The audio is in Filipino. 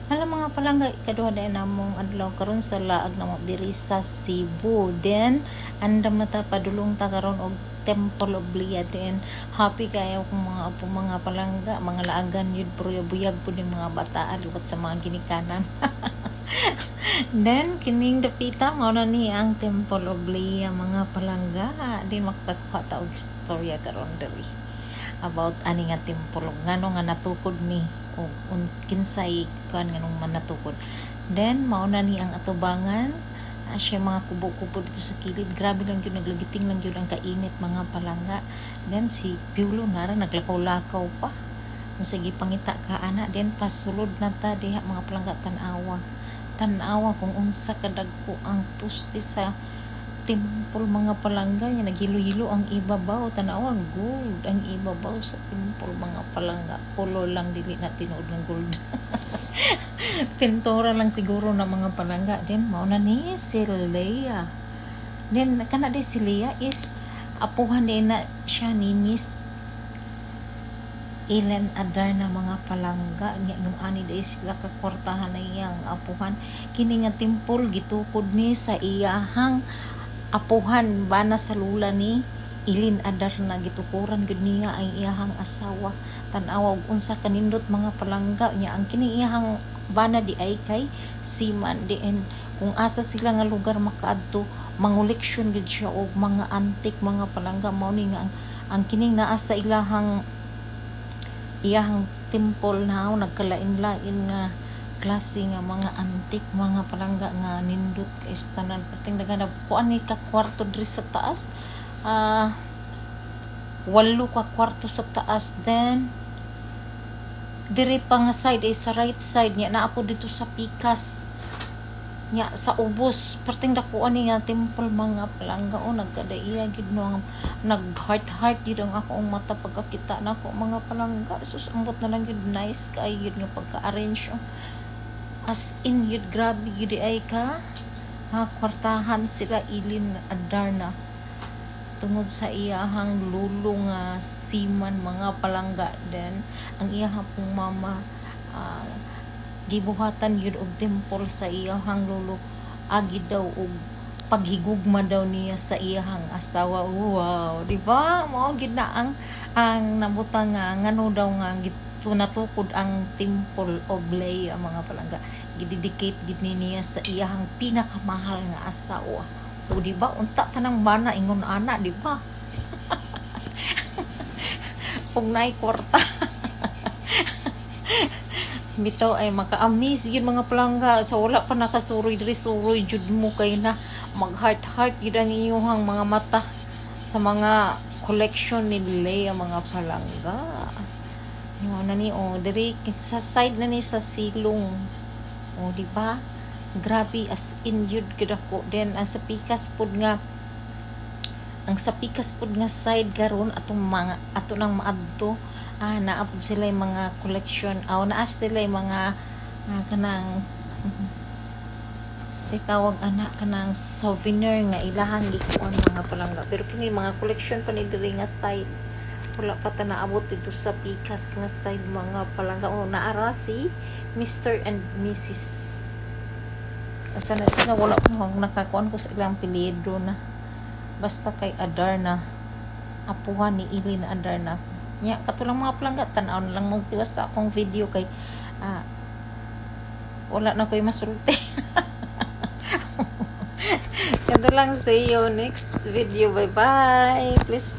Alam mga palangga, ikaduha na namong adlaw karon sa laag na diri sa Cebu. Then andam na ta padulong ta karon og Temple of Leah. Then happy kayo kung mga apo mga palangga, mga laagan yun pero buyag po ng mga bata aliwat sa mga ginikanan. Then kining dapita mao na ni ang Temple of Leah mga palangga. Din makakakuha ta og istorya karon diri about ani nga temple ngano nga natukod ni o kinsay kan nganong manatukod. Then mao na ni ang atubangan siya mga kubo-kubo dito sa kilid. Grabe lang yun, naglagiting lang yun ang kainit mga palangga. Then si Piulo nara naglakaw-lakaw pa sige pangita ka ana. Then pasulod na ta diha mga palangga, tanawa kung unsa kadagko ang pusti sa temple mga palangga niya, naghilo-hilo ang ibabaw, tanawa gold ang ibabaw sa temple mga palangga, color lang dili na tinuod ng gold. Pintura lang siguro na mga palangga. Then mao na ni si Leah. Then kana di si Leah is apuhan din na siya ni Miss ilan adar na mga palangga niya ngani dai sila ka kwartahan na iyang apuhan. Kini nga temple gitukod ni sa iyahang apuhan bana sa lula ni Ilin Adar na gitukuran gud niya ang iyahang asawa. Tan-awa og unsa kanindot mga palangga niya ang kini iyahang bana di ay kay Siman diin kung asa sila nga lugar makaadto mangoleksyon gid siya og mga antik mga palangga. Mao ni nga ang kining naa sa iyahang temple na nagkalain-lain nga klase nga mga antik mga palangga nga nindot kay tanan pating dagan kuan ni ka kwarto diri sa taas, 8 ka kwarto sa taas. Then diri pa nga side ay sa right side niya naa po dito sa pikas nya sa ubos perting dakuan ni nga temple mga palangga o nagkadaiya gid no nag heart gid ang akong mata pagkakita nako mga palangga. Sus ambot na lang gid nice kay gid nga pagka-arrange as in yun, grabe yun ay ka kwartahan sila Ilin Adarna tungod sa iyahang lulong Siman mga palangga. Then ang iyahang pong mama gibuhatan yun og temple sa iyahang lulo agi daw og paghigugma daw niya sa iyahang asawa. Wow, di ba mao gid na ang nabutang ngano daw nga natukod ang Temple of Leah mga palangga, gidedicate gid niya sa iyahang pinakamahal nga asawa. O di ba unta tanang bana ingon ana, di ba? Kung nay kwarta. Bitaw ay maka-amaze yun mga palangga sa wala pa nakasuroy diri suroy jud mo kay na mag heart gid ang iyong mga mata sa mga collection ni Leah mga palangga. Yung na ni diri sa side na ni sa silong. Di ba? Grabe as in yun gidako. Then ang sa pikas pud nga side karon atong mga ato nang maadto naapod sila yung mga collection naas sila yung mga kanang si tawag anak kanang souvenir nga ilahang gikuan mga palangga. Pero kini mga collection pa ni diri nga side wala pa ta naabot dito sa pikas nga side mga palangga. Naara si Mr. and Mrs. Asa na sila wala ko nakakuan ko sa ilang apelyido na basta kay Adarna apuhan ni Ilin Adarna nya katulang mga palangga tan-aw na lang mong tiwas sa akong video kay wala na ko'y masulti. Ganito lang, see you next video, bye bye, please